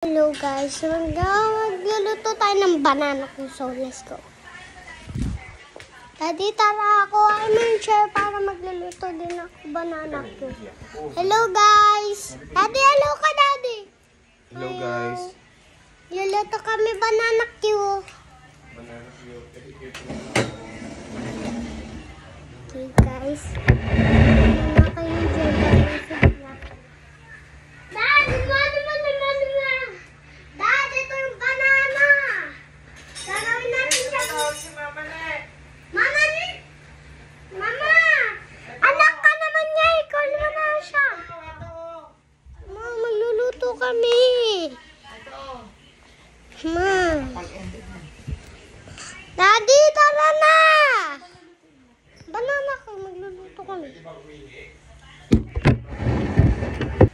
Hello guys, magluluto tayo ng banana ko, so let's go. Daddy, tara ako ay share para magluluto din ako banana ko. Hello guys! Daddy, hello ka daddy! Hello guys! Luluto kami banana Q. Okay guys. Kami. Ma. Daddy, tara na. Banana ko, magluluto kami.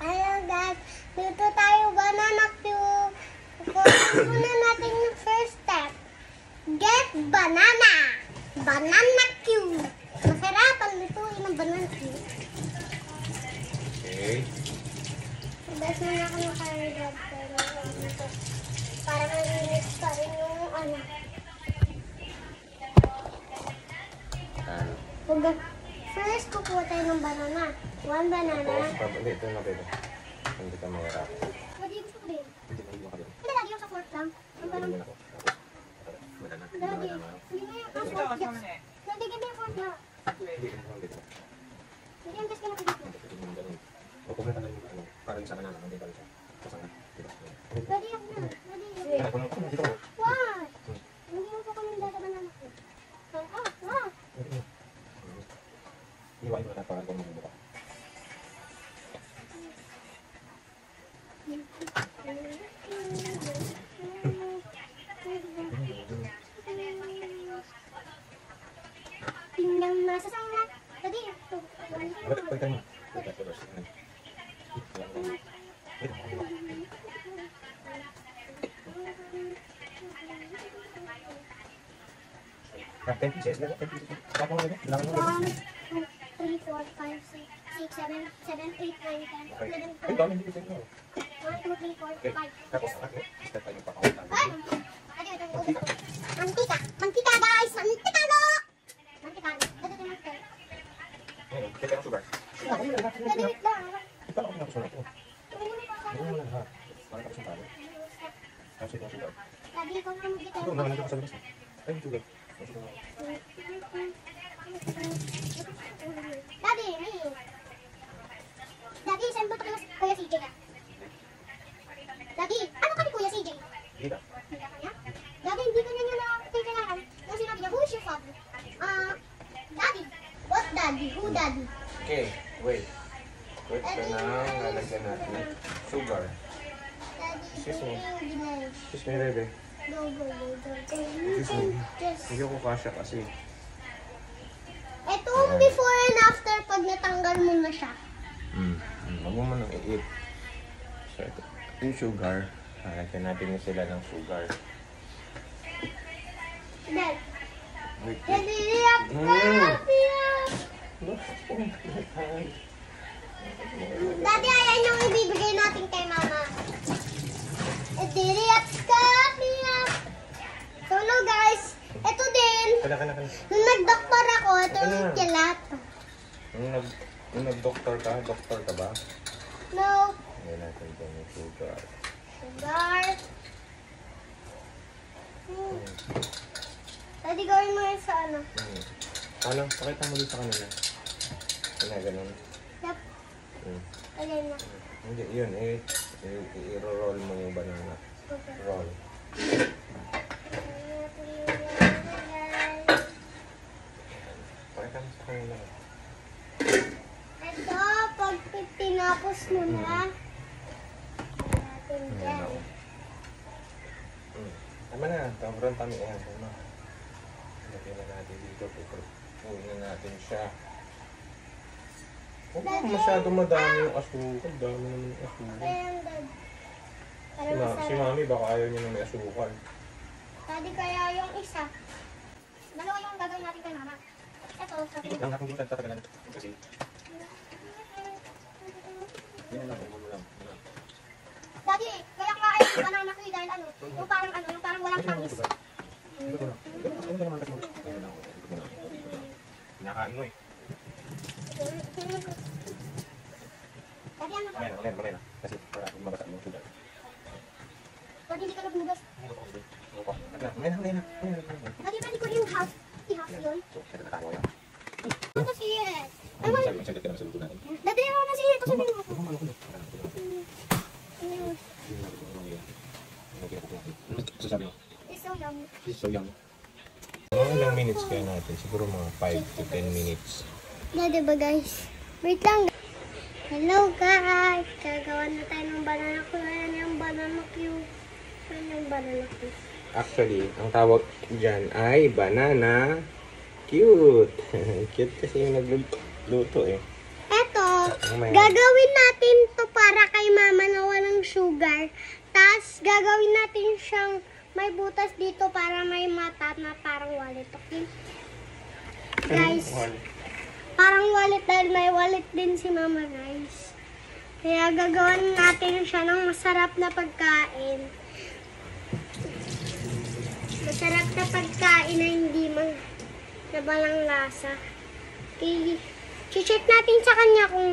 Ayan guys, dito tayo banana cube. Kukunin muna natin yung first step. Get banana. Banana cube. Masarap ang lutuin ng banana cube. Okay. Best mo na ako nakaragad para malinis pa rin yung ano. First, kukuha tayo ng banana. One banana. Ito na dito. Hindi ka mahirap. Pwede ko din. Hindi lagi yung sa fork lang. Daddy, hindi na yung fork niya. Daddy, give me yung fork niya. Hindi yung gas ka na pwede. Huwag mo na tayo yung parang sa banana. Hindi tayo siya. Kasama. Daddy, ako na. Daddy, why? Hindi mo pa kami sa banana ko. Wow. Iwain mo na para kung magbuka. Tingnan nasa sana. Daddy, ito. Pagkita mo. Ten pieces. 1, 2, 3, 4, 5, 6, 7, 8, 9, 10, 11, 12. 1, 2, 3, 4, 5. Tapos, step tayo magpapakita. Mantika. Mantika guys. Mantikado. Mantikado. Dito na ito. Ayun, take ang sugar. Daddy, wait lang. Paano ko nakusunan ito? Hindi mo lang ha. Parang tapos yung palo. Tapos ito ang sugar. Daddy, ikaw na mag-gita. Ito, naman nandito ka sa labas. Ayun, sugar. Daddy, hey. Daddy, saan ba ito Kuya CJ ka? Daddy, ano ka ni Kuya CJ? Hindi ka. Hindi ka kanya? Daddy, hindi ka niya kailangan. Yung sinabi niya, who is your father? Daddy. What daddy? Who daddy? Okay, wait. Wait ka na. Lalagyan natin ng sugar. Daddy, Excuse me. English. Excuse me, bebe. Go. Excuse me. Hindi ako kasha kasi. Ito ang before and after pag natanggal mo na siya. Huwag mo man ang i-eat. So, ito. Yung sugar. Lalagyan natin sila ng sugar. Dad. Wait. Daddy, iyak ka. Iyak. Daddy, ayan yung ibibigay natin kay mama. Iyak ka. Iyak. So, no guys. Ito din. Kana. Nung nag-doktor ako, ito yung gelato. Nung nag-doktor ka ba? No. Ngayon natin dyan yung sugar. Sugar. Daddy, gawin mo yun sa ano. Ano? Pakita mo dito sa kanila. Ganun. Yep. Ayan na. Hindi, yun. I-roll mo yung banana. Roll. Pakita mo sa kanila. Ito, pag tinapos mo na. Natin dyan. Tama na. Sobrang tami. Ayan. Tama. Lagyan na natin dito. Pupunin na natin siya. Huwag mo masyadong madami yung asukal. Dami naman yung asukal. Ayan, Dad. Para Si masarap. Mami baka ayaw niya na may asukal. Daddy, kaya yung isa. Dalawa yung gagawin natin kay mama. Ito, sabi. Ang aking hindi tatagalan. Kasi, yan lang. Daddy, kaya ka ayaw Yung parang ano, yung parang walang tamis. Kinakain mo eh. Lagyan mo ba? Mamaya na. Kasi para mabasa yung sugar. Pag hindi ka nagbugas. Mamaya na. Lagi ba hindi ko yung half? I-half yun? So, kaya nakakawa yan. Ano siya? Saglit ka naman sa luto natin. Dati ako na siya. Ito sabihin mo. Sasabi mo? It's so yummy. So young. Mga ilang minutes kaya natin? Siguro mga 5 to 10 minutes. Dati ba guys? Wait lang. Hello guys! Gagawa na tayo ng banana Q. Ayan yung banana Q. Ayan yung banana Q. Actually, ang tawag dyan ay banana cute. Cute kasi yung nagluto eh. Eto, Mamaya. gagawin natin to para kay mama na walang sugar. Tapos gagawin natin siyang may butas dito para may mata na parang wallet. Okay? Guys, parang wallet dahil may wallet din si mama guys. Kaya gagawin natin siya ng masarap na pagkain. Masarap na pagkain na hindi na walang lasa. Okay. Check natin sa kanya kung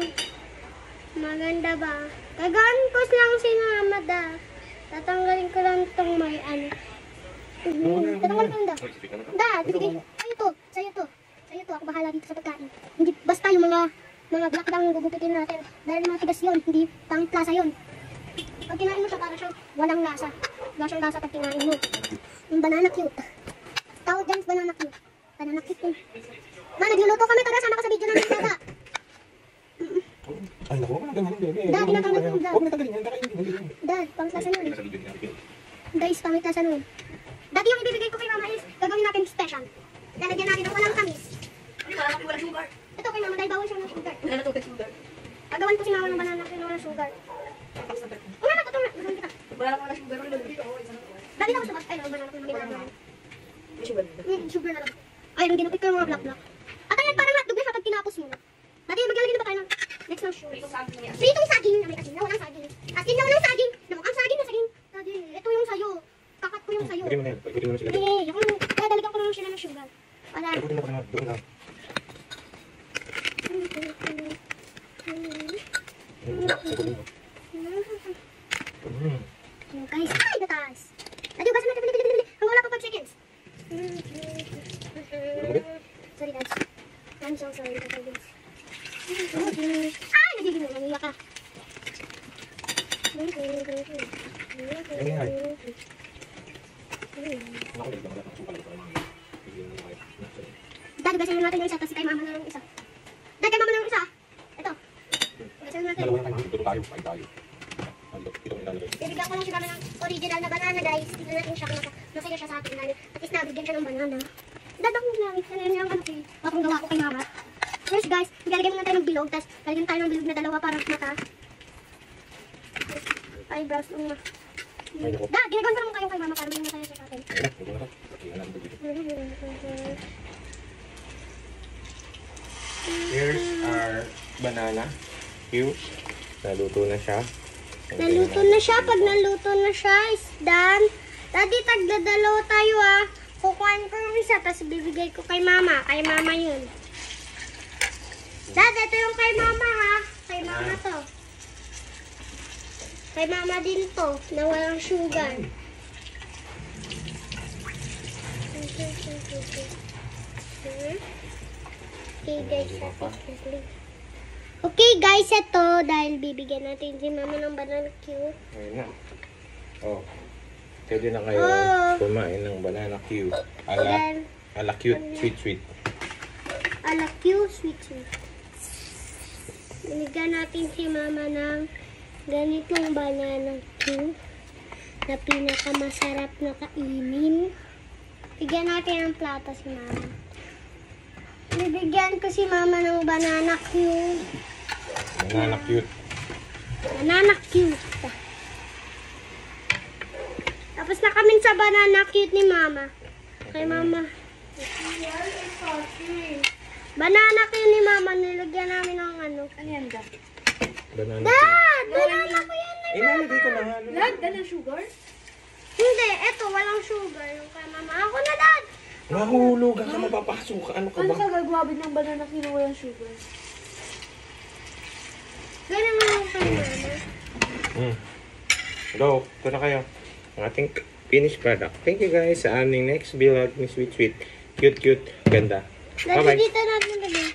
maganda ba. Gagawin ko lang si mama da. Tatanggalin ko lang itong may ano. Tatanggalin ko lang da. Da, sige. Sa'yo to. Sa'yo to. Sa'yo to. Ako bahala dito sa pagkain. Hindi basta yung mga black lang gugupitin natin. Dahil mga tigas yun. Hindi pang plasa yun. Pag kinain mo siya, para siyang walang lasa. Wala siyang lasa pag kinain mo. Yung banana cute. Tawag dyan, banana cute. Banana cute yun. Ma, nagluluto kami. Tara, sama ka sa video namin, Dada. Ay, naku, ganyan, bebe. Dad, tinatanggal ko yung vlog. Huwag natanggalin yan, hindi. Dad, pangklasa nun. Guys, pangklasa nun. Dati yung ibibigay ko kay mama is gagawin natin special. Lalagyan natin ng walang tamis. Wala sugar. Ito kay mama, dahil bawal siya ng sugar. Wala na sugar. Gagawan ko si mama ng banana cue na walang sugar. Una na, tutulong. Gagawin kita. Wala sugar. Wala dito. Dati na ako sa ay, banana cue na ginagawa. May sugar. Sugar na lang. Ay, nung ginupit ko yung mga black. At ayan, parang hotdog na siya pag tinapos mo. Dati maglalagay na ba tayo ng next ng sugar? Pritong saging na may asin na walang saging. Asin na walang saging. Ang saging na saging. Saging. Ito yung sayo. Kakat ko yung sayo. Pagkutin mo na yan, pagkutin mo na sila. Ako nung, kaya dalagan ko naman sila ng sugar. Wala. Pagkutin mo na, doon na. Pagkutin mo. Guys, ay, natas. Dati, ugasan natin, bili. Hanggang wala pa 5 seconds. Sorry guys. I'm so sorry guys. Ay, nagiging nangiyak ka. Dati, ugasan natin yung isa, kasi kay mama na yung isa. Dati, kay mama na yung isa. Ito. Ugasan natin. Dalawa na tayo, dito tayo, ay tayo. Ito ang ilalagay. Bibigyan ko lang si mama ng original na banana guys. Tignan natin siya kung masaya siya sa atin. At least nabigyan siya ng banana. Dadang lang. Yan yung ano ko. Bakong gawa ko kay mama. First guys, ilalagay muna tayo ng bilog. Tapos lalagyan tayo ng bilog na dalawa para mata. Eyebrows ng ma. Dad, ginagawan ko naman kayo kay mama para maging masaya siya sa atin. Here's our banana cue. Naluto na siya. Naluto na siya. Pag naluto na siya, is done. Daddy, tagdadalawa tayo ah. Kukuhain ko yung isa, tapos bibigay ko kay mama. Kay mama yun. Dad, ito yung kay mama ha. Kay mama to. Kay mama din to, na walang sugar. Okay guys, okay guys, ito dahil bibigyan natin si mama ng banana cue. Ayun na. Oh. Pwede na kayo kumain ng banana cue. Ala cute, sweet. Ala cue, sweet. Binigyan natin si mama ng ganitong banana cue na pinakamasarap na kainin. Bigyan natin ng plato si mama. Bibigyan ko si mama ng banana cue. Banana cute. Banana cute. Tapos na kami sa banana cute ni mama. Kay mama. Banana cute ni mama. Nilagyan namin ng ano. Ano yan da? Banana cute. Dad! Banana ko yan. Ilalagay ko na nga. Lag, dala sugar? Hindi, eto, walang sugar. Yung kay mama. Ako na, Dad! Mahulugan ka, mapapasok ka. Ano ka Ano ba? ka gagawin ng banana Q na walang sugar? Ganun nga yung kay mama. Go, ito na kayo. Ang ating finished product. Thank you guys sa aming next vlog ni Sweet Sweet. Cute, cute, ganda. Dad, Bye-bye. dito natin lagay.